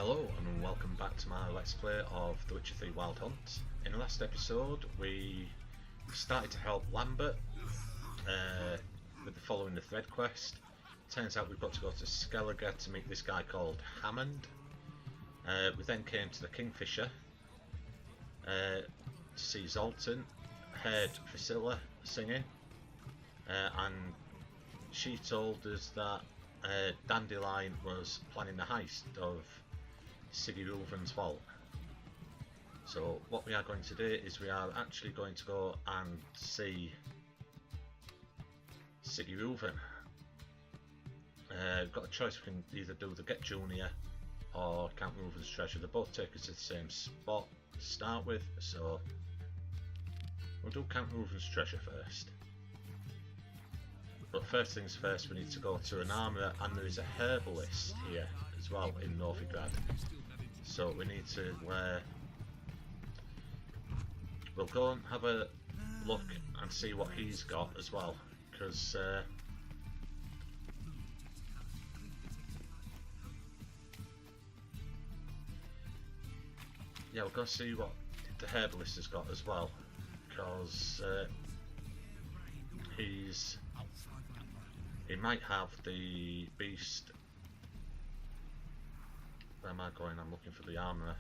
Hello and welcome back to my Let's Play of The Witcher 3 Wild Hunt. In the last episode we started to help Lambert with the following the thread quest. Turns out we've got to go to Skellige to meet this guy called Hammond. We then came to the Kingfisher to see Zoltan, heard Priscilla singing, and she told us that Dandelion was planning the heist of Sigi Reuven's vault. So what we are going to do is we are actually going to go and see Sigi Reuven. We've got a choice, we can either do the Get Junior or Count Reuven's Treasure. They both take us to the same spot to start with, so we'll do Count Reuven's Treasure first. But first things first, we need to go to an armourer, and there is a herbalist here as well in Novigrad. So we need to, we'll go and have a look and see what he's got as well, because yeah, we'll go see what the herbalist has got as well, because he might have the beast. Where am I going? I'm looking for the armourer.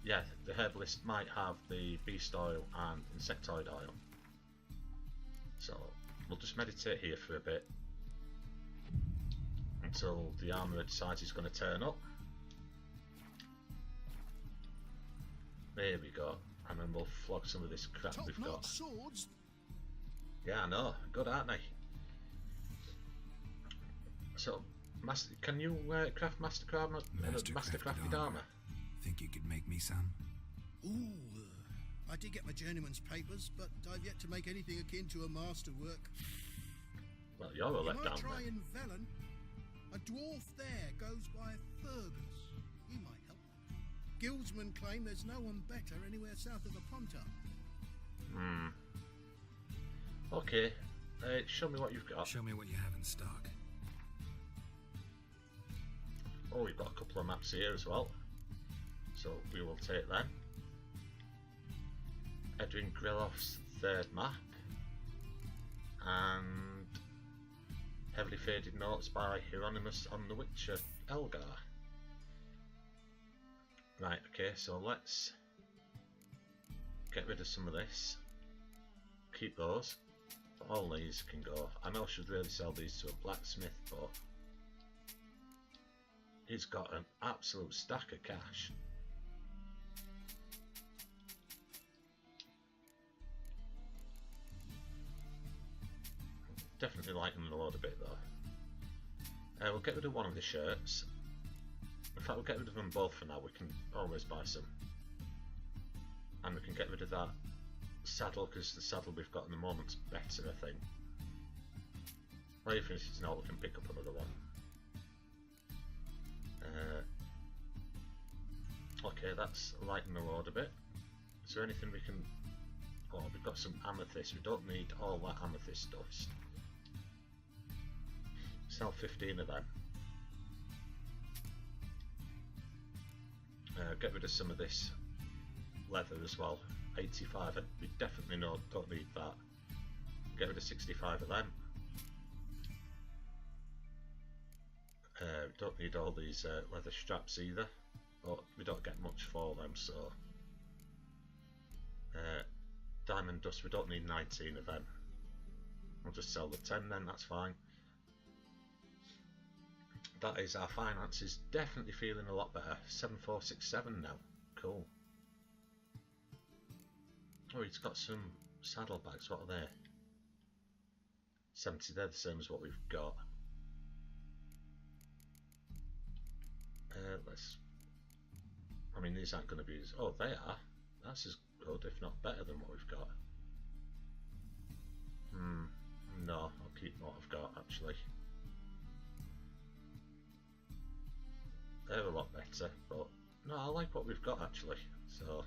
Yeah, the herbalist might have the beast oil and insectoid oil. So we'll just meditate here for a bit until the armourer decides he's going to turn up. There we go, and then we'll flog some of this crap we've got. Swords. Yeah, I know, good, aren't they? So, master, can you craft mastercrafted armour? Think you could make me some? Ooh, I did get my journeyman's papers, but I've yet to make anything akin to a masterwork. Well, you're a You might letdown try then. in Velen. A dwarf there goes by Fergus. He might help. Guildsmen claim there's no one better anywhere south of the Pontar. Okay, show me what you've got. Show me what you have in stock. Oh, we've got a couple of maps here as well, so we will take them. Edwin Grilloff's third map, and heavily faded notes by Hieronymus on the Witcher Elgar. Right, okay, so let's get rid of some of this. Keep those. All these can go. I know I should really sell these to a blacksmith, but he's got an absolute stack of cash. Definitely lighten the load a bit though. We'll get rid of one of the shirts. In fact, we'll get rid of them both for now. We can always buy some. And we can get rid of that saddle, because the saddle we've got in the moment's better, I think. Or even if it's not, we can pick up another one. Okay, that's lighten the load a bit. Is there anything we can... Oh, we've got some amethyst. We don't need all that amethyst dust. Sell 15 of them. Get rid of some of this leather as well. 85, we definitely don't need that. Get rid of 65 of them. Don't need all these leather straps either, but we don't get much for them, so diamond dust, we don't need 19 of them. We'll just sell the 10 then, that's fine. That is, our finances definitely feeling a lot better. 7467 now, cool. Oh, he's got some saddlebags, what are they? 70, they're the same as what we've got. I mean, these aren't going to be as... Oh, they are. That's as good, if not better than what we've got. No, I'll keep what I've got, actually. They're a lot better, but... No, I like what we've got, actually. So...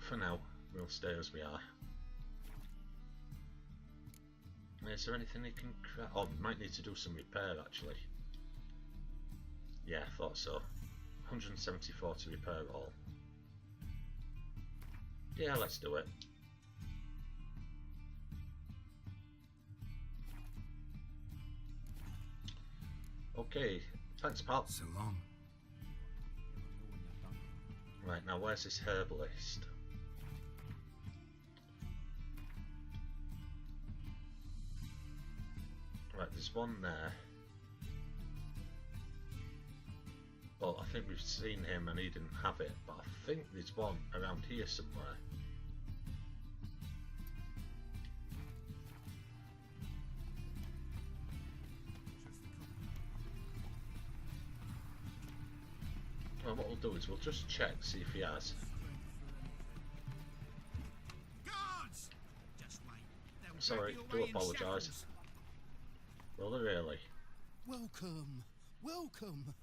For now, we'll stay as we are. Is there anything he can craft? Oh, might need to do some repair actually. Yeah, I thought so. 174 to repair all. Yeah, let's do it. Okay, thanks pal. So long. Right, now where's this herbalist? Right, there's one there. Well, I think we've seen him and he didn't have it, but I think there's one around here somewhere. Well, what we'll do is we'll just check, see if he has. Guards! Just wait. They'll Sorry, drag you do away in apologise. shackles. Will they really? Welcome, welcome.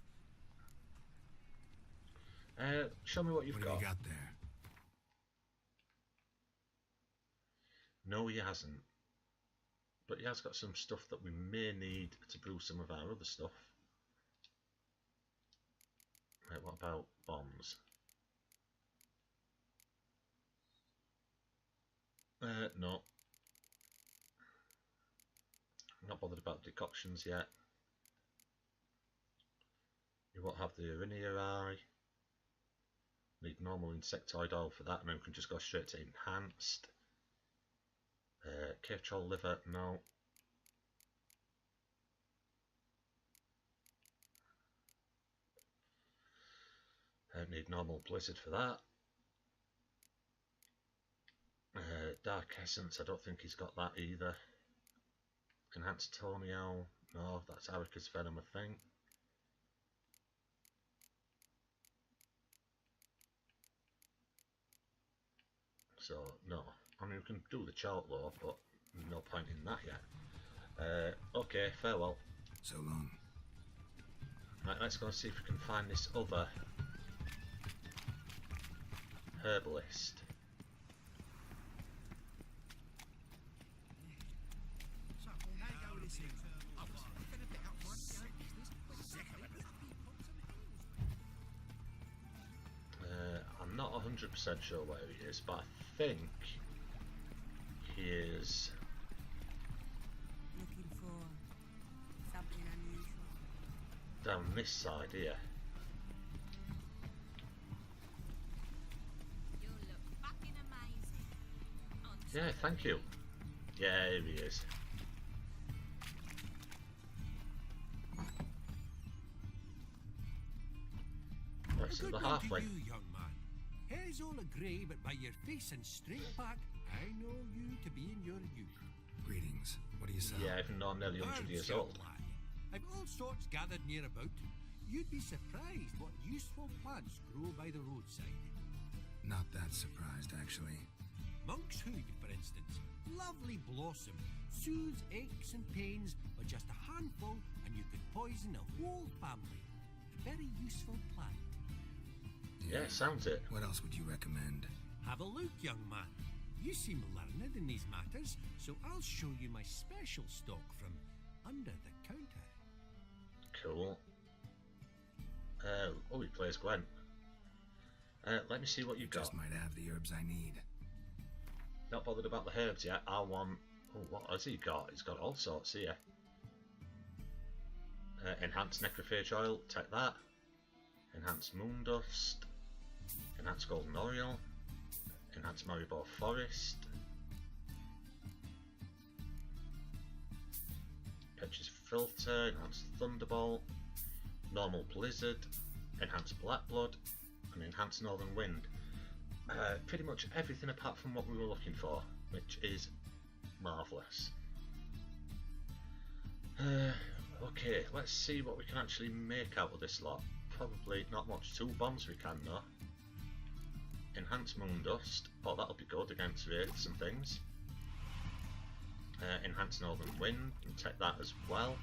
Show me what you've What do got. you got there? No, he hasn't. But he has got some stuff that we may need to brew some of our other stuff. Right, what about bombs? No. I'm not bothered about decoctions yet. You won't have the Eye. Need normal insectoid oil for that, and then we can just go straight to enhanced. Cave troll liver, no. Need normal blizzard for that. Dark essence, I don't think he's got that either. Enhanced Tonio, no, that's Aricus venom, I think. So, no. I mean, we can do the chart law, but no point in that yet. Okay, farewell. So long. Right, let's go and see if we can find this other herbalist. So, now go listen. I was gonna pick up one. I'm not 100% sure where he is, but I think he is Looking for something unusual. down this side here. You look fucking amazing. Yeah, thank you. Yeah, here he is. Right, so Good the one halfway. to you, young man. Hair's all a grey, but by your face and straight back, I know you to be in your youth. Greetings. What do you sell? Yeah, even though I'm nearly 100 years Young old. lad, I've all sorts gathered near about. You'd be surprised what useful plants grow by the roadside. Not that surprised, actually. Monk's hood, for instance. Lovely blossom. Soothes aches and pains with just a handful, and you could poison a whole family. A very useful plant. Yeah, sounds it. What else would you recommend? Have a look, young man. You seem learned in these matters, so I'll show you my special stock from under the counter. Cool. Oh, he plays Gwen. Let me see what you've got. Just might have the herbs I need. Not bothered about the herbs yet. I want... Oh, what has he got? He's got all sorts here. Enhanced necrophage oil, take that. Enhanced moon dust. Enhanced golden oriole. Enhanced Maribor forest. Petra's filter. Enhanced thunderbolt. Normal blizzard. Enhanced black blood. And enhanced northern wind. Pretty much everything apart from what we were looking for, which is marvellous. Okay, let's see what we can actually make out of this lot. Probably not much. 2 bombs we can though. Enhanced moon dust. Oh, that'll be good against wraiths and things. Enhanced northern wind. And take that as well.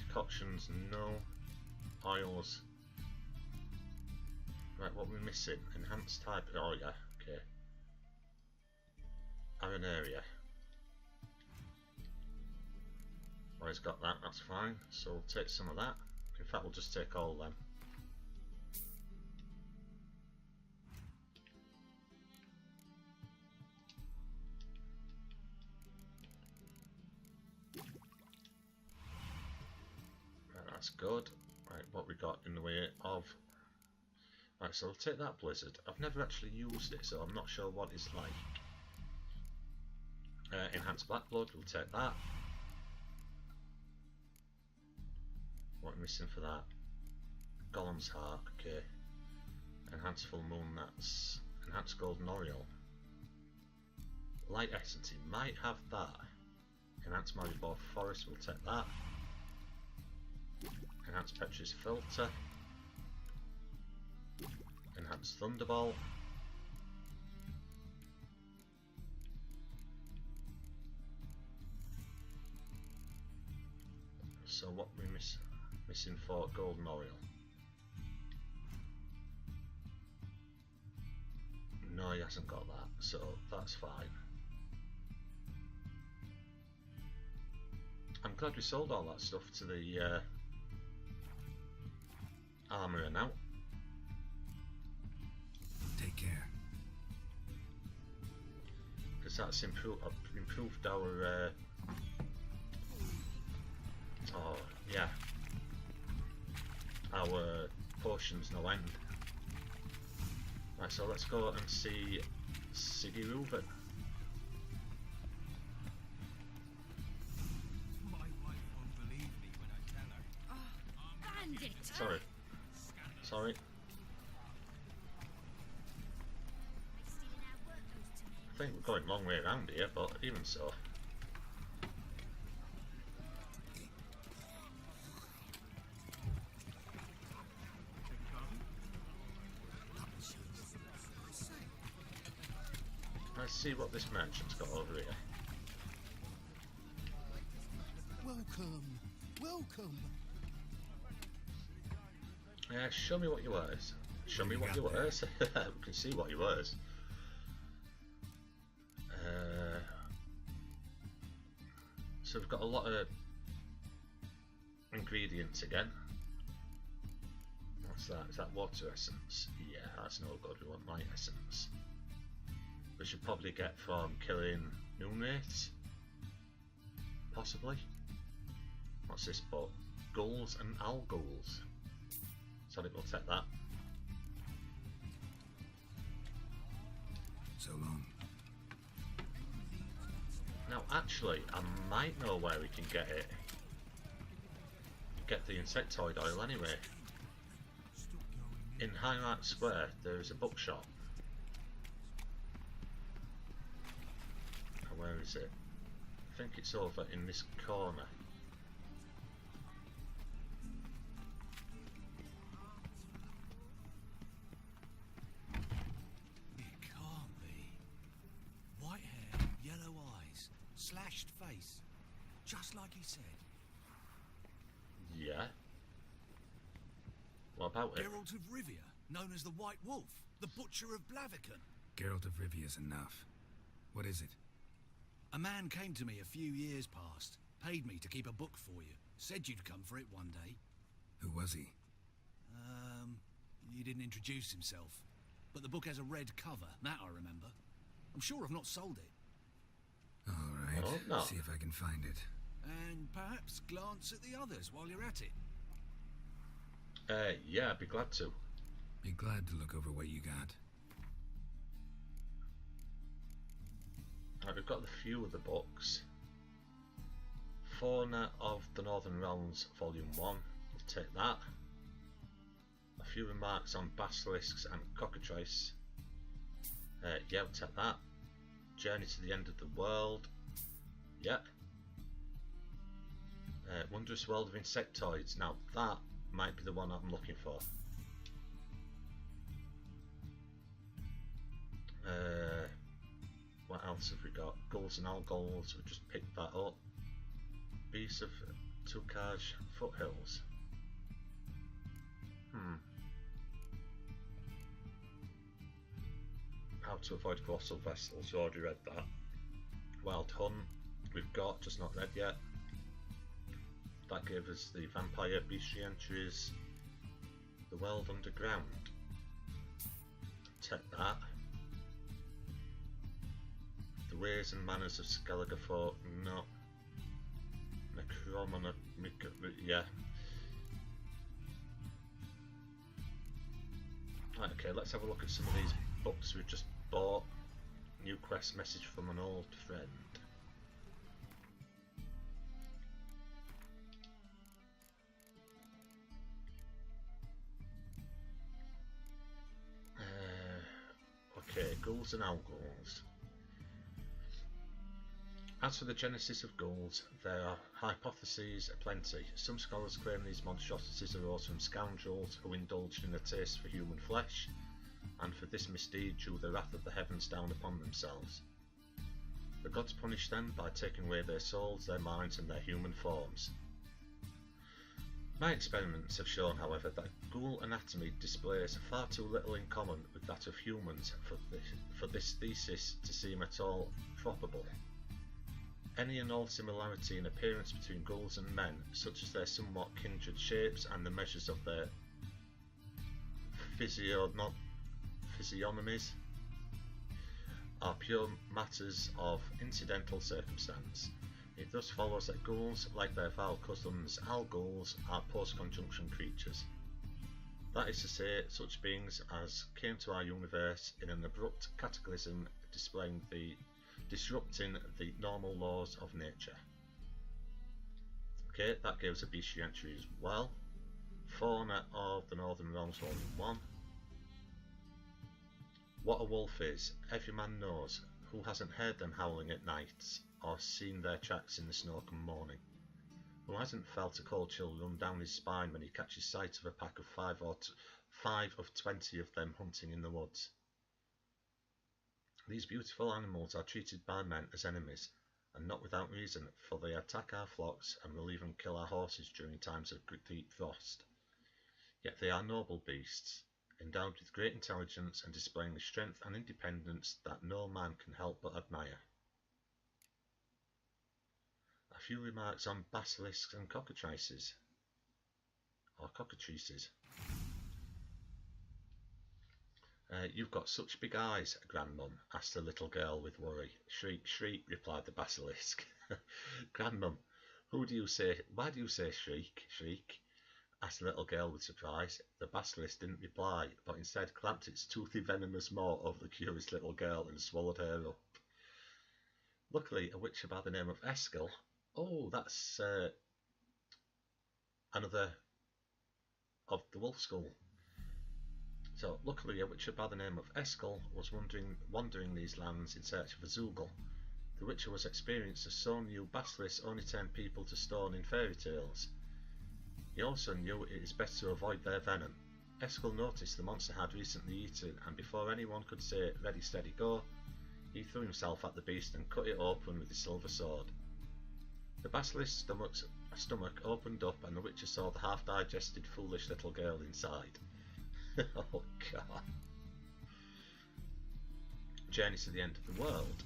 Decoctions, no. Oils. Right, what are we missing? Enhanced type. Oh yeah, okay. Arenaria. Well, he's got that, that's fine. So we'll take some of that. In fact, we'll just take all of them. Right, that's good. Right, what we got in the way of... Right, so we'll take that Blizzard. I've never actually used it, so I'm not sure what it's like. Enhanced Black Blood, we'll take that. What am I missing for that? Golem's Heart, okay. Enhanced Full Moon, that's Enhanced Golden Oriole. Light Essence, he might have that. Enhanced Maribor Forest, we'll take that. Enhanced Petrus Filter. Enhanced Thunderball. So what we missing for Golden Oriole? No, he hasn't got that, so that's fine. I'm glad we sold all that stuff to the armourer now. Take care. Because that's improved our oh yeah, our potions no end. Right, so let's go and see Sigi Reuven. My wife won't believe me when I tell her. Oh, bandit! Sorry. Sorry. Stealing our work goes to me. I think we're going a long way around here, but even so. Let's see what this merchant's got over here. Welcome, welcome. Show me what you wears. Show me what you wears. We can see what you wears. So we've got a lot of ingredients again. What's that? Is that water essence? Yeah, that's no good. We want light essence. We should probably get from killing noon wraiths. Possibly. What's this book? Gulls and Algulls. So I think we'll take that. So long. Now actually, I might know where we can get it. Get the insectoid oil anyway. In Highlight Square there is a bookshop. Where is it? I think it's over in this corner. It can't be. White hair, yellow eyes, slashed face. Just like he said. Yeah. What about it? Geralt of Rivia, known as the White Wolf, the Butcher of Blaviken. Geralt of Rivia's enough. What is it? A man came to me a few years past, paid me to keep a book for you, said you'd come for it one day. Who was he? He didn't introduce himself, but the book has a red cover, that I remember. I'm sure I've not sold it. All right. Oh, no. See if I can find it. And perhaps glance at the others while you're at it. Yeah, I'd be glad to. Be glad to look over what you got. Right, we've got the few of the books. Fauna of the Northern Realms, Volume 1. We'll take that. A few remarks on basilisks and cockatrice. Yeah, we'll take that. Journey to the End of the World. Yep. Wondrous World of Insectoids. Now that might be the one I'm looking for. What else have we got? Gulls and Algulls, we just picked that up. Beasts of Tukaj Foothills. How to avoid colossal vessels, you already read that. Wild Hunt we've got, just not read yet. That gave us the Vampire Bestiary entries, the World Underground. Take that. The Ways and Manners of Skellige Folk, no. Necromona, yeah. Right, okay, let's have a look at some of these books we've just bought. New quest message from an old friend. Okay, ghouls and owlghouls. As for the genesis of ghouls, there are hypotheses aplenty. Some scholars claim these monstrosities arose from scoundrels who indulged in a taste for human flesh, and for this misdeed drew the wrath of the heavens down upon themselves. The gods punished them by taking away their souls, their minds, and their human forms. My experiments have shown, however, that ghoul anatomy displays far too little in common with that of humans for this thesis to seem at all probable. Any and all similarity in appearance between ghouls and men, such as their somewhat kindred shapes and the measures of their physiognomies, are pure matters of incidental circumstance. It thus follows that ghouls, like their foul cousins owlghouls, are post-conjunction creatures. That is to say, such beings as came to our universe in an abrupt cataclysm disrupting the normal laws of nature. Okay, that gives a bestiary entry as well. Fauna of the Northern Realms Volume 1. What a wolf is, every man knows. Who hasn't heard them howling at nights, or seen their tracks in the snow come morning? Who hasn't felt a cold chill run down his spine when he catches sight of a pack of 5 of 20 of them hunting in the woods? These beautiful animals are treated by men as enemies, and not without reason, for they attack our flocks and will even kill our horses during times of deep frost. Yet they are noble beasts, endowed with great intelligence and displaying a strength and independence that no man can help but admire. A few remarks on basilisks and cockatrices, or cockatrices. You've got such big eyes, Grandmum, asked the little girl with worry. Shriek, shriek, replied the basilisk. Grandmum, why do you say shriek, shriek? Asked the little girl with surprise. The basilisk didn't reply, but instead clamped its toothy venomous maw over the curious little girl and swallowed her up. Luckily, a witcher by the name of Eskel, oh, that's another of the wolf school. So, luckily, a witcher by the name of Eskel was wandering these lands in search of a Zoogle. The witcher was experienced as so knew basilisks only turn people to stone in fairy tales. He also knew it is better to avoid their venom. Eskel noticed the monster had recently eaten, and before anyone could say, "Ready, steady, go," he threw himself at the beast and cut it open with his silver sword. The basilisk's stomach opened up, and the witcher saw the half-digested, foolish little girl inside. Oh God. Journey to the end of the world.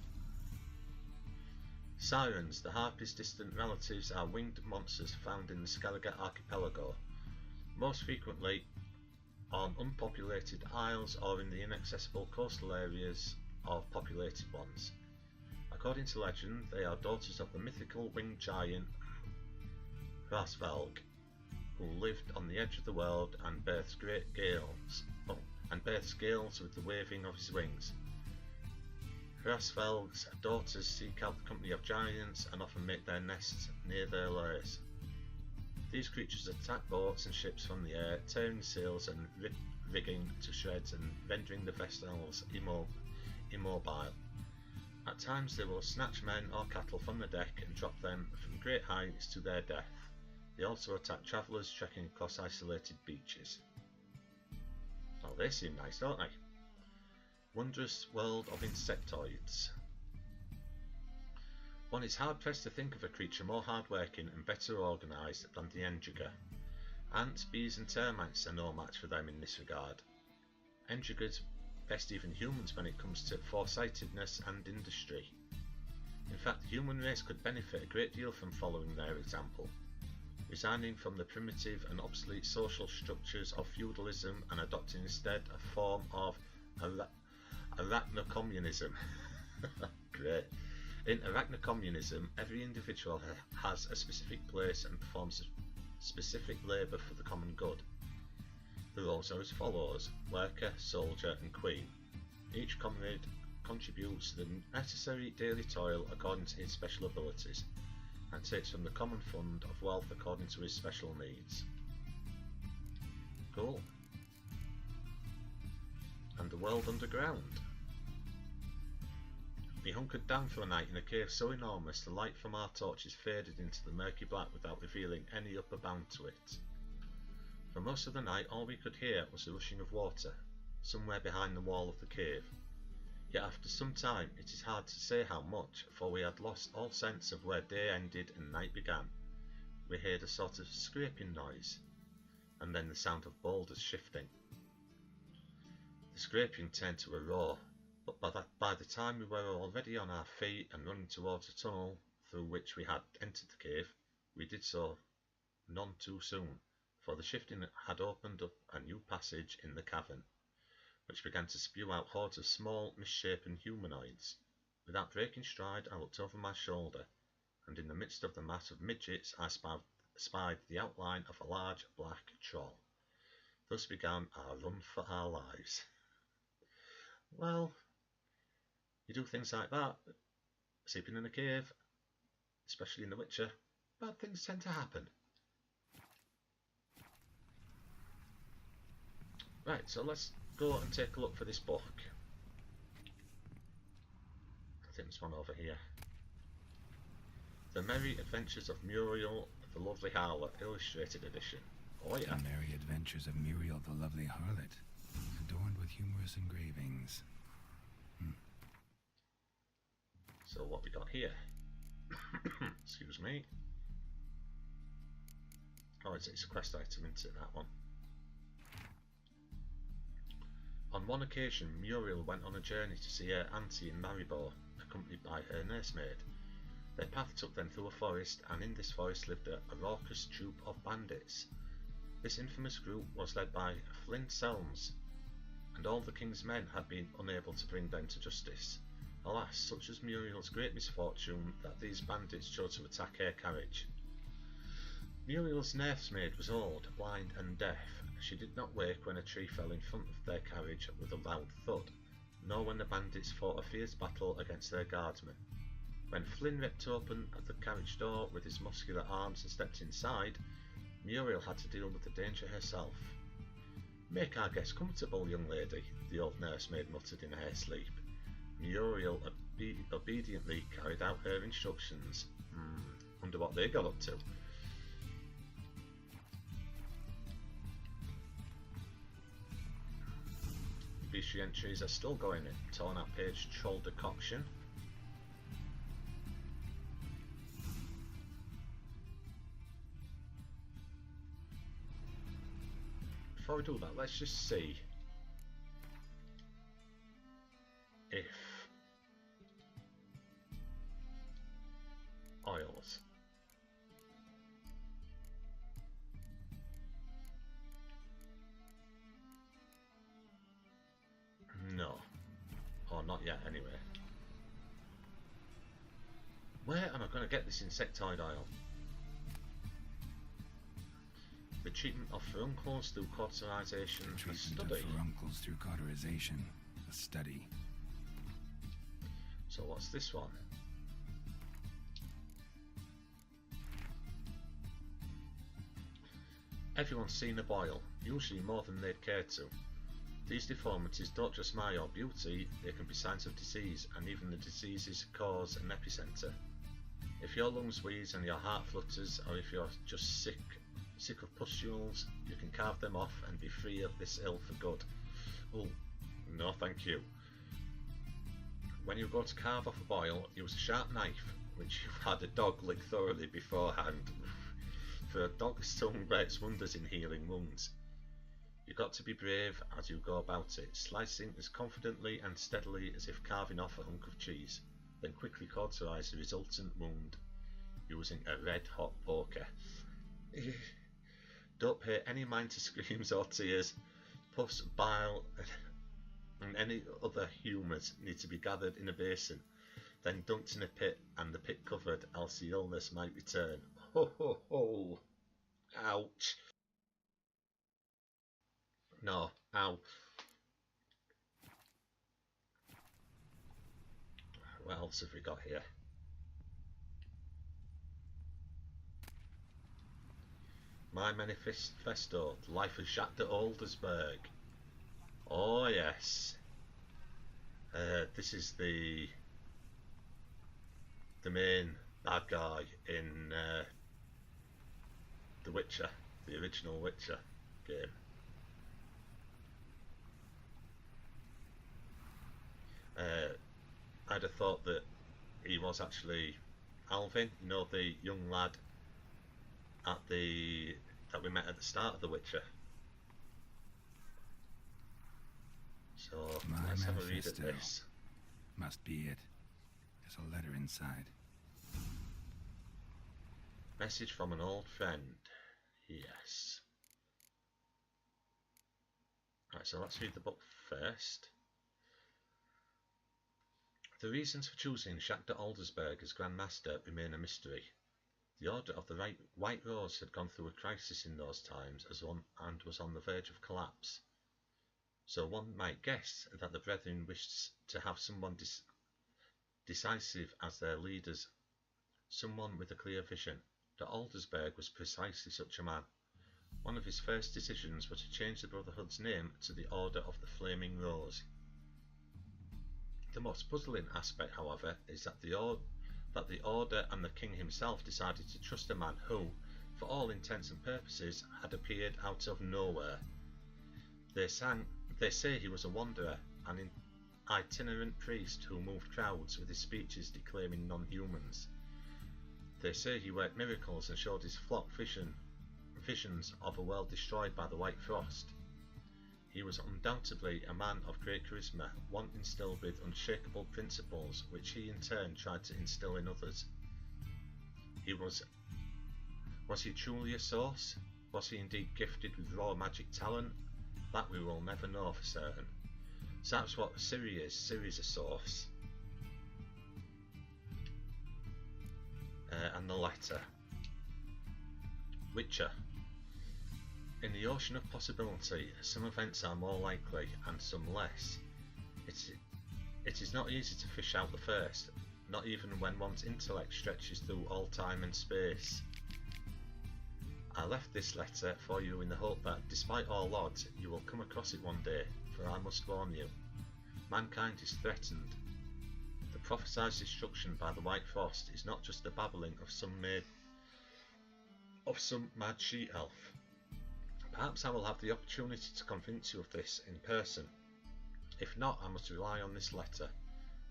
Sirens, the harpies' distant relatives, are winged monsters found in the Skellige archipelago, most frequently on unpopulated isles or in the inaccessible coastal areas of populated ones. According to legend, they are daughters of the mythical winged giant Hrasvelg, who lived on the edge of the world and births great gales, with the waving of his wings. Hrasvelg's daughters seek out the company of giants and often make their nests near their lairs. These creatures attack boats and ships from the air, tearing sails and rigging to shreds and rendering the vessels immobile. At times they will snatch men or cattle from the deck and drop them from great heights to their death. They also attack travellers trekking across isolated beaches. Oh, they seem nice, don't they? Wondrous world of insectoids. One is hard pressed to think of a creature more hardworking and better organised than the Endriga. Ants, bees and termites are no match for them in this regard. Endrigas best even humans when it comes to foresightedness and industry. In fact, the human race could benefit a great deal from following their example, resigning from the primitive and obsolete social structures of feudalism and adopting instead a form of arachnocommunism. Great. In arachnocommunism, every individual has a specific place and performs specific labour for the common good. The roles are as follows: worker, soldier and queen. Each comrade contributes the necessary daily toil according to his special abilities, and takes from the common fund of wealth according to his special needs. Cool. And the world underground. We hunkered down for a night in a cave so enormous the light from our torches faded into the murky black without revealing any upper bound to it. For most of the night all we could hear was the rushing of water, somewhere behind the wall of the cave. Yet after some time it is hard to say how much, for we had lost all sense of where day ended and night began. We heard a sort of scraping noise, and then the sound of boulders shifting. The scraping turned to a roar, but by the time we were already on our feet and running towards a tunnel through which we had entered the cave, we did so none too soon, for the shifting had opened up a new passage in the cavern, which began to spew out hordes of small, misshapen humanoids. Without breaking stride, I looked over my shoulder, and in the midst of the mass of midgets I spied the outline of a large black troll. Thus began our run for our lives. Well, you do things like that, sleeping in a cave, especially in The Witcher, bad things tend to happen. Right, so let's go and take a look for this book. I think there's one over here. The Merry Adventures of Muriel, the Lovely Harlot, Illustrated Edition. Oh yeah. The Merry Adventures of Muriel, the Lovely Harlot, adorned with humorous engravings. So what we got here? Excuse me. Oh, it's a quest item, isn't it, that one? On one occasion, Muriel went on a journey to see her auntie in Maribor, accompanied by her nursemaid. Their path took them through a forest, and in this forest lived a raucous troop of bandits. This infamous group was led by Flynn Selms, and all the king's men had been unable to bring them to justice. Alas, such was Muriel's great misfortune that these bandits chose to attack her carriage. Muriel's nursemaid was old, blind and deaf. She did not wake when a tree fell in front of their carriage with a loud thud, nor when the bandits fought a fierce battle against their guardsmen. When Flynn ripped open the carriage door with his muscular arms and stepped inside, Muriel had to deal with the danger herself. "Make our guest comfortable, young lady," the old nursemaid muttered in her sleep. Muriel obediently carried out her instructions. Wonder what they got up to. Beastry entries are still going in. Torn out page, troll decoction. Before we do that, let's just see if oils. No. Or not yet, anyway. Where am I going to get this insectoid oil? The treatment of furuncles through cauterization, a study. Furuncles through cauterization, a study. So what's this one? Everyone's seen a boil, usually more than they'd care to. These deformities don't just mar your beauty, they can be signs of disease, and even the disease's cause an epicentre. If your lungs wheeze and your heart flutters, or if you're just sick of pustules, you can carve them off and be free of this ill for good. Oh, no thank you. When you go to carve off a boil, use a sharp knife, which you've had a dog lick thoroughly beforehand, for a dog's tongue works wonders in healing wounds. You've got to be brave as you go about it, slicing as confidently and steadily as if carving off a hunk of cheese. then quickly cauterise the resultant wound using a red-hot poker. Don't pay any mind to screams or tears. Pus, bile, and any other humours need to be gathered in a basin, then dumped in a pit and the pit covered, else the illness might return. Ho ho ho! Ouch! No, ow. What else have we got here? My manifesto, the life of Jacques de Oldersberg. Oh yes. This is the main bad guy in The Witcher, the original Witcher game. I'd have thought that he was actually Alvin, you know, the young lad that we met at the start of The Witcher. So let's have a read at this. Must be it. There's a letter inside. Message from an old friend. Yes. Right, so let's read the book first. The reasons for choosing Jacques de Oldersberg as Grand Master remain a mystery. The Order of the White Rose had gone through a crisis in those times and was on the verge of collapse. So one might guess that the Brethren wished to have someone decisive as their leaders, someone with a clear vision. De Oldersberg was precisely such a man. One of his first decisions was to change the Brotherhood's name to the Order of the Flaming Rose. The most puzzling aspect, however, is that the Order and the King himself decided to trust a man who, for all intents and purposes, had appeared out of nowhere. They say he was a wanderer, an itinerant priest who moved crowds with his speeches declaiming non-humans. They say he worked miracles and showed his flock visions of a world destroyed by the White Frost. He was undoubtedly a man of great charisma, one instilled with unshakable principles, which he in turn tried to instill in others. Was he truly a source? Was he indeed gifted with raw magic talent? That we will never know for certain. So that's what Ciri is. Ciri's a source. And the letter. Witcher. In the ocean of possibility, some events are more likely and some less. It is not easy to fish out the first, not even when one's intellect stretches through all time and space. I left this letter for you in the hope that, despite all odds, you will come across it one day, for I must warn you. Mankind is threatened. The prophesied destruction by the White Frost is not just the babbling of some mad she-elf. Perhaps I will have the opportunity to convince you of this in person. If not, I must rely on this letter,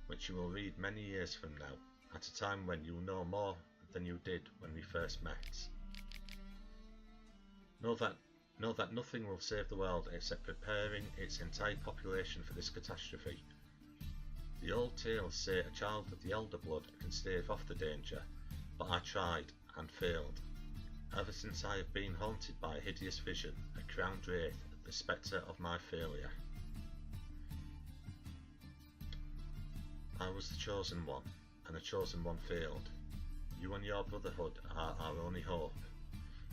which you will read many years from now, at a time when you know more than you did when we first met. Know that nothing will save the world except preparing its entire population for this catastrophe. The old tales say a child of the elder blood can stave off the danger, but I tried and failed. Ever since I have been haunted by a hideous vision, a crowned wraith, the spectre of my failure. I was the chosen one, and the chosen one failed. You and your brotherhood are our only hope.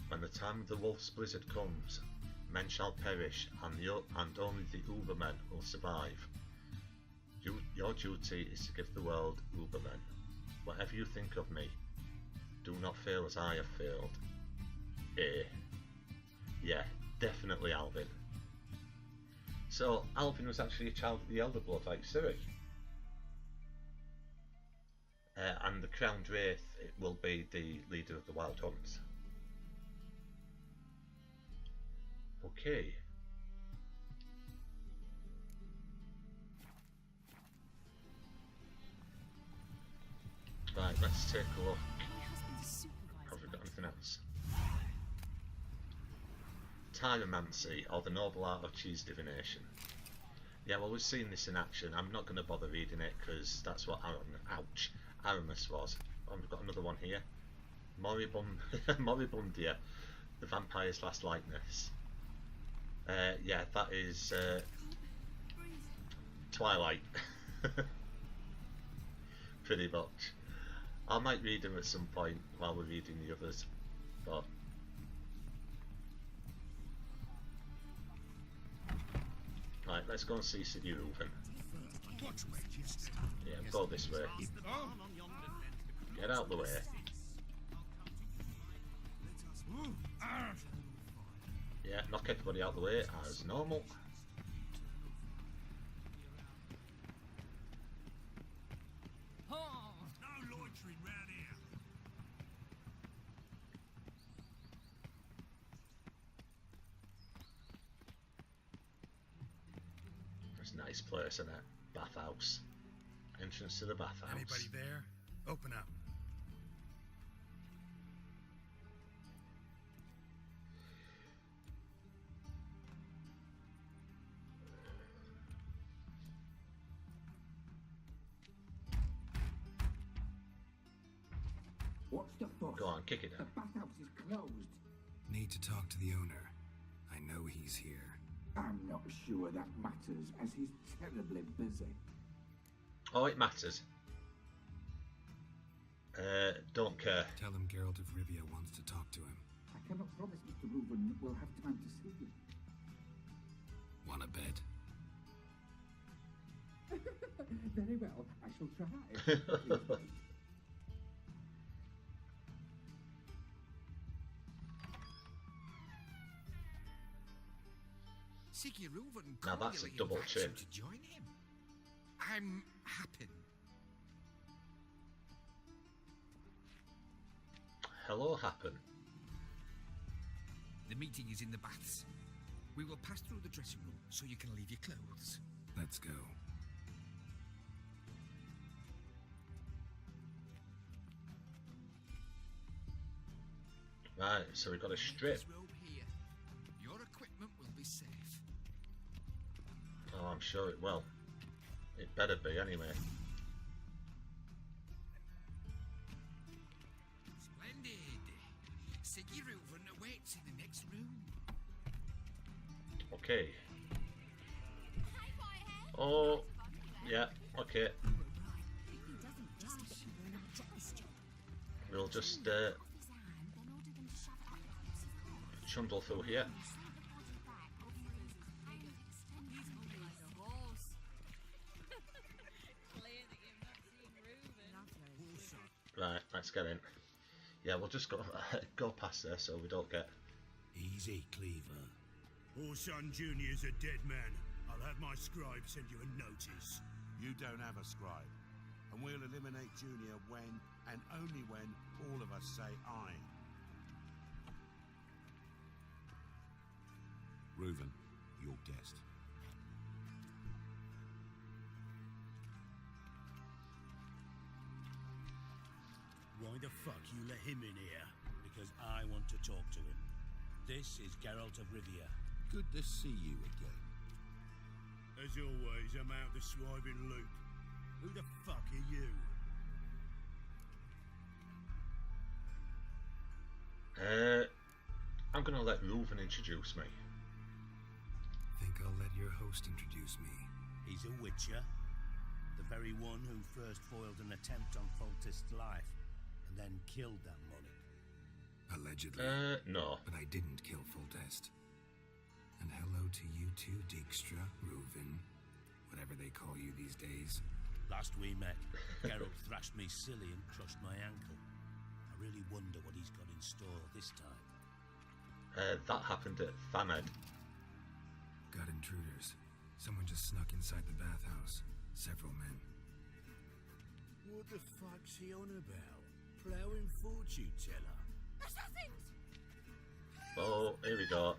When the time of the wolf's blizzard comes, men shall perish, and only the Ubermen will survive. Your duty is to give the world Ubermen. Whatever you think of me, do not fail as I have failed. Yeah, definitely Alvin. So Alvin was actually a child of the elder blood like Ciri. And the crowned wraith will be the leader of the Wild Hunt. Okay. Right, let's take a look. Have we got anything else? Tyromancy, or the noble art of cheese divination. Yeah, well, we've seen this in action. I'm not going to bother reading it because that's what Aramis was. Oh, we've got another one here. Moribundia, the vampire's last likeness. Yeah, that is Twilight. Pretty much. I might read them at some point while we're reading the others, but right, let's go and see Sigi Reuven. Yeah, go this way. Get out the way. Yeah, knock everybody out the way as normal. No loitering round here. It's a nice place, isn't it? Bathhouse. Entrance to the bathhouse. Anybody there? Open up. What's the fuss? Go on, kick it The down. bathhouse is closed. Need to talk to the owner. I know he's here. I'm not sure that matters, as he's terribly busy. Oh, it matters. Don't care. Tell him Geralt of Rivia wants to talk to him. I cannot promise Mr. Reuven will have time to see you. Want a bed? Very well, I shall try. Sigi Reuven Now that's a cordially double invites chin. you to join him. I'm happy. Hello, Happen. The meeting is in the baths. We will pass through the dressing room so you can leave your clothes. Let's go. Right, so we've got a strip. This robe here. Your equipment will be safe. Oh, I'm sure it will. It better be, anyway. Splendid. Sigi Reuven awaits in the next room. Okay. Oh, yeah, okay. We'll just trundle through here. Right, let's get in. Yeah, we'll just go go past there so we don't get. Easy, Cleaver. Orson Jr.'s a dead man. I'll have my scribe send you a notice. You don't have a scribe, and we'll eliminate Junior when, and only when, all of us say aye. Reuven, your guest. Why the fuck you let him in here? Because I want to talk to him. This is Geralt of Rivia. Good to see you again. As always, I'm out the swiving loop. Who the fuck are you? I'm gonna let Reuven introduce me. Think I'll let your host introduce me. He's a witcher. The very one who first foiled an attempt on Foltest's life, and then killed that monarch. Allegedly. No. But I didn't kill Foltest. And hello to you too, Dijkstra, Reuven, whatever they call you these days. Last we met, Geralt thrashed me silly and crushed my ankle. I really wonder what he's got in store this time. That happened at Thaned. Got intruders. Someone just snuck inside the bathhouse. Several men. What the fuck's he on about? Plowing fortune teller? Assassins! Oh, here we go.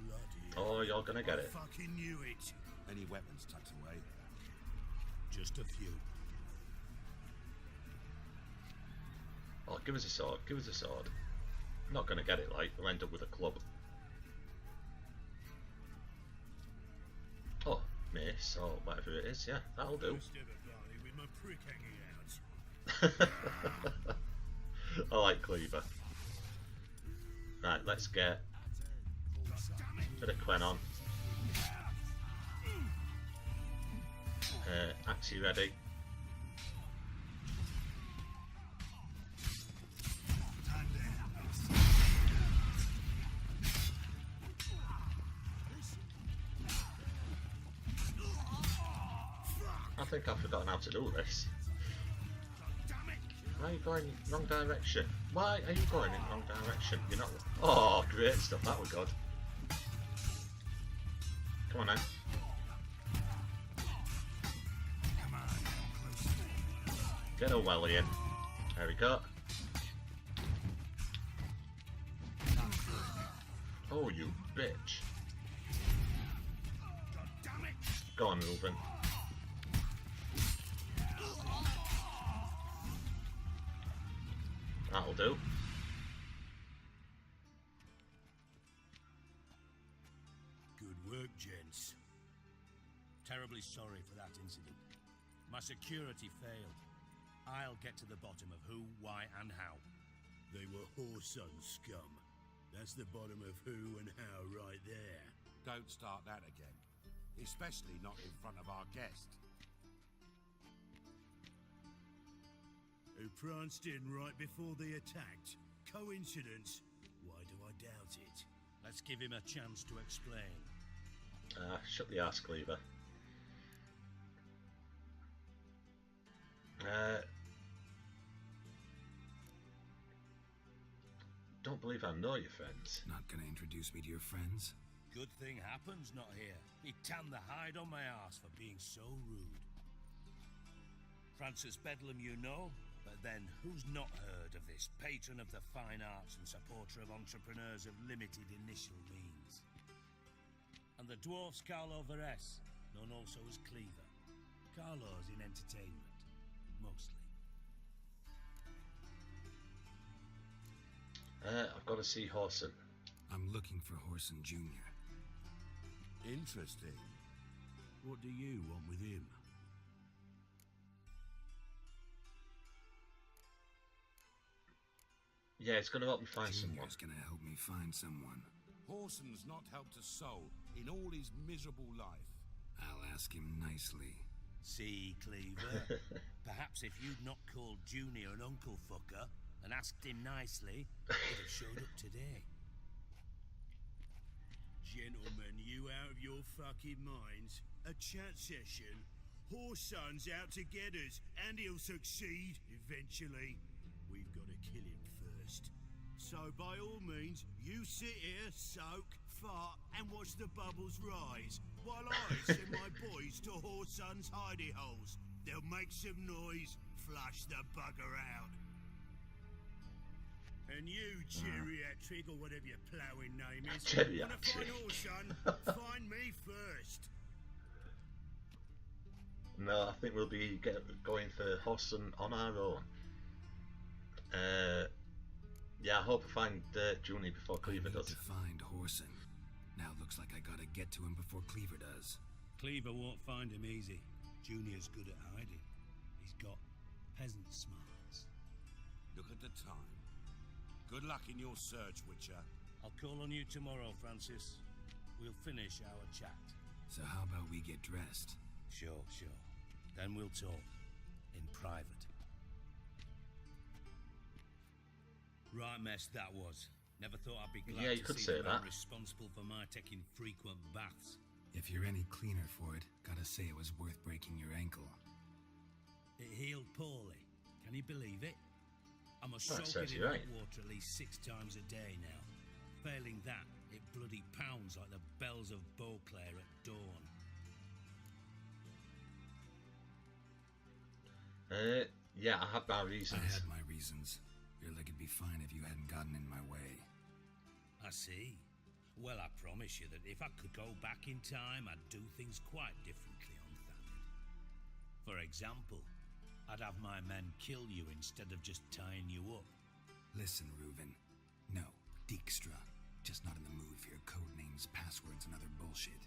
Bloody Oh, you're gonna get I it. fucking knew it. Any weapons tucked away? Just a few. Oh, give us a sword. Give us a sword. Not gonna get it, like we'll end up with a club. mace or whatever it is. Yeah, that'll do. First ever barley with my prick hanging out. I like Cleaver. Right, let's get a bit of Quen on. Axie ready. I think I've forgotten how to do this. Why are you going wrong direction? Why are you going in the wrong direction? You're not. Oh, great stuff. That was good. Come on then. Get a welly in. There we go. Oh, you bitch. Go on, Reuven. That'll do. Good work, gents. Terribly sorry for that incident. My security failed. I'll get to the bottom of who, why, and how. They were whoreson scum. That's the bottom of who and how right there. Don't start that again. Especially not in front of our guest. Who pranced in right before they attacked. Coincidence? Why do I doubt it? Let's give him a chance to explain. Shut the arse, Cleaver. Don't believe I know your friends. Not gonna introduce me to your friends? Good thing happens not here. He tanned the hide on my ass for being so rude. Francis Bedlam you know, but then who's not heard of this patron of the fine arts and supporter of entrepreneurs of limited initial means? And the dwarf's Carlo Veres, known also as Cleaver. Carlo's in entertainment, mostly. I've got to see Horson. I'm looking for Horson Jr. Interesting. What do you want with him? Yeah, it's going to help me find someone. Junior's gonna help me find someone. Horson's not helped a soul in all his miserable life. I'll ask him nicely. See, Cleaver? Perhaps if you'd not called Junior an uncle fucker and asked him nicely, he'd have showed up today. Gentlemen, you out of your fucking minds? A chat session? Horson's out to get us, and he'll succeed eventually. We've got to kill him first. So by all means, you sit here, soak, fart, and watch the bubbles rise, while I send my boys to Horson's hidey holes. They'll make some noise, flush the bugger out. And you, geriatric, or whatever your ploughing name is, wanna find Horson? Find me first. No, I think we'll be going for Horson on our own. Yeah, I hope I find Junior before Cleaver I need does. to find Horson. Now looks like I gotta get to him before Cleaver does. Cleaver won't find him easy. Junior's good at hiding. He's got peasant smarts. Look at the time. Good luck in your search, Witcher. I'll call on you tomorrow, Francis. We'll finish our chat. So how about we get dressed? Sure. Then we'll talk. In private. Right mess that was. Never thought I'd be glad Yeah, you to could see say the man that. responsible for my taking frequent baths. If you're any cleaner for it, gotta say it was worth breaking your ankle. It healed poorly. Can you believe it? I must That soak serves it you in right. hot water at least 6 times a day now. Failing that, it bloody pounds like the bells of Beauclair at dawn. Yeah, I had my I reasons. had my reasons. Your leg would be fine if you hadn't gotten in my way. I see. Well, I promise you that if I could go back in time, I'd do things quite differently on Thanet. For example, I'd have my men kill you instead of just tying you up. Listen, Reuven. No, Dijkstra. Just not in the mood for your code names, passwords, and other bullshit.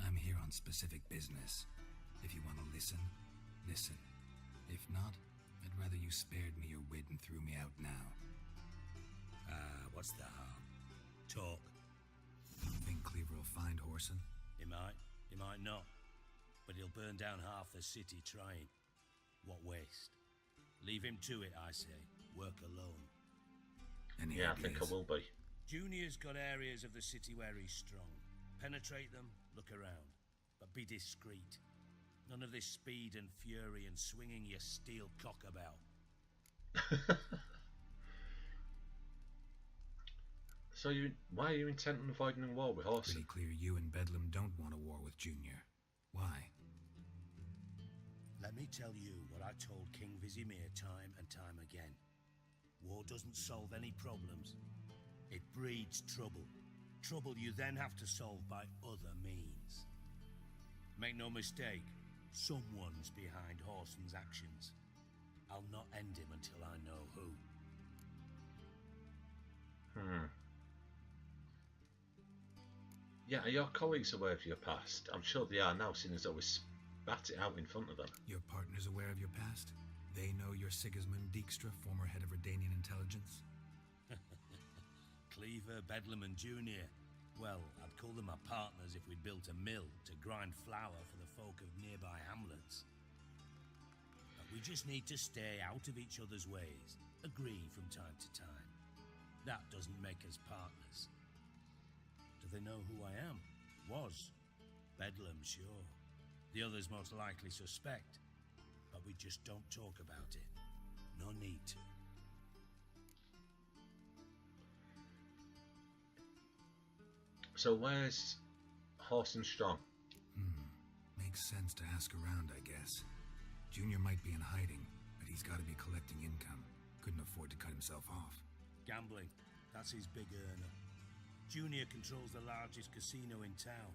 I'm here on specific business. If you want to listen, listen. If not, I'd rather you spared me your wit and threw me out now. What's the harm? Talk. Think Cleaver will find Horson? He might not. But he'll burn down half the city trying. What waste? Leave him to it, I say. Work alone. Any Yeah, ideas? I think I will be. Junior's got areas of the city where he's strong. Penetrate them, look around. But be discreet. None of this speed and fury and swinging your steel cock about. So why are you intent on avoiding a war with Horson? Pretty clear you and Bedlam don't want a war with Junior. Why? Let me tell you what I told King Vizimir time and time again. War doesn't solve any problems. It breeds trouble. Trouble you then have to solve by other means. Make no mistake, someone's behind Horson's actions. I'll not end him until I know who. Yeah, are your colleagues aware of your past? I'm sure they are now, seeing as though we spat it out in front of them. Your partner's aware of your past? They know you're Sigismund Dijkstra, former head of Redanian intelligence? Cleaver, Bedlam and Junior. Well, I'd call them my partners if we'd built a mill to grind flour for the folk of nearby hamlets. But we just need to stay out of each other's ways, agree from time to time. That doesn't make us partners. Do they know who I am? Was. Bedlam, sure. The others most likely suspect. But we just don't talk about it. No need to. So where's Horson Strong? Makes sense to ask around, I guess. Junior might be in hiding, but he's got to be collecting income. Couldn't afford to cut himself off. Gambling. That's his big earner. Junior controls the largest casino in town.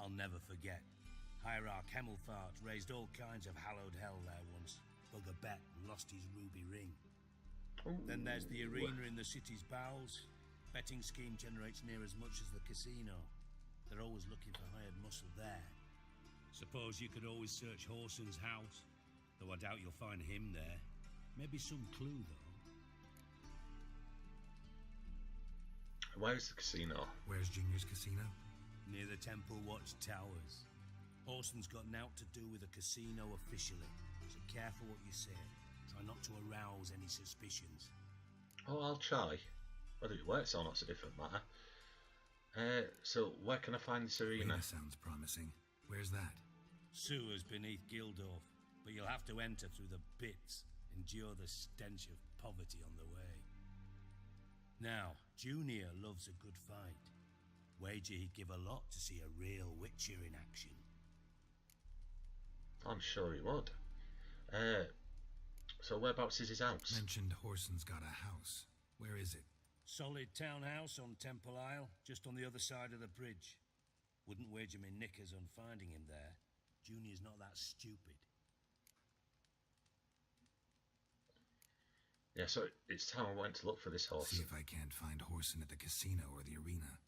I'll never forget. Hierarch Hemmelfart raised all kinds of hallowed hell there once. Bugger bet and lost his ruby ring. Then there's the arena in the city's bowels. Betting scheme generates near as much as the casino. They're always looking for hired muscle there. Suppose you could always search Horson's house, though I doubt you'll find him there. Maybe some clue, though. Where's the casino? Where's Junior's casino? Near the Temple Watch Towers. Horson's got naught to do with the casino officially, so careful what you say. Try not to arouse any suspicions. Oh, I'll try. Whether it works or not's a different matter. So where can I find this arena? Sounds promising. Where's that? Sewers beneath Gildorf, but you'll have to enter through the bits, endure the stench of poverty on the way. Now, Junior loves a good fight. Wager he'd give a lot to see a real Witcher in action. I'm sure he would. So whereabouts is his house? Mentioned Horson's got a house. Where is it? Solid townhouse on Temple Isle, just on the other side of the bridge. Wouldn't wager me knickers on finding him there. Junior's not that stupid. Yeah, so it's time I went to look for this horse. See if I can't find Horson at the casino or the arena.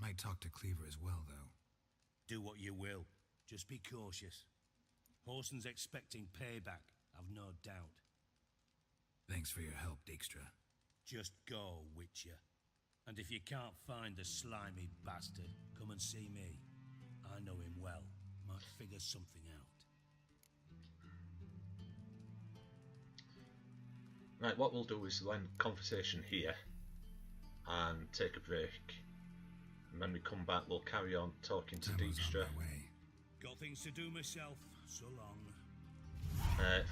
Might talk to Cleaver as well, though. Do what you will. Just be cautious. Horson's expecting payback, I've no doubt. Thanks for your help, Dijkstra. Just go, Witcher. And if you can't find the slimy bastard, come and see me. I know him well. Might figure something out. Right, what we'll do is end conversation here and take a break. And when we come back, we'll carry on talking to Dijkstra. Got things to do myself. So long.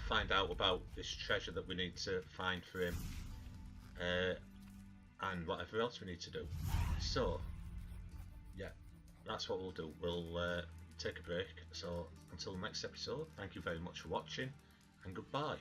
Find out about this treasure that we need to find for him. And whatever else we need to do. So, yeah, that's what we'll do. We'll take a break. So, until the next episode, thank you very much for watching, and goodbye.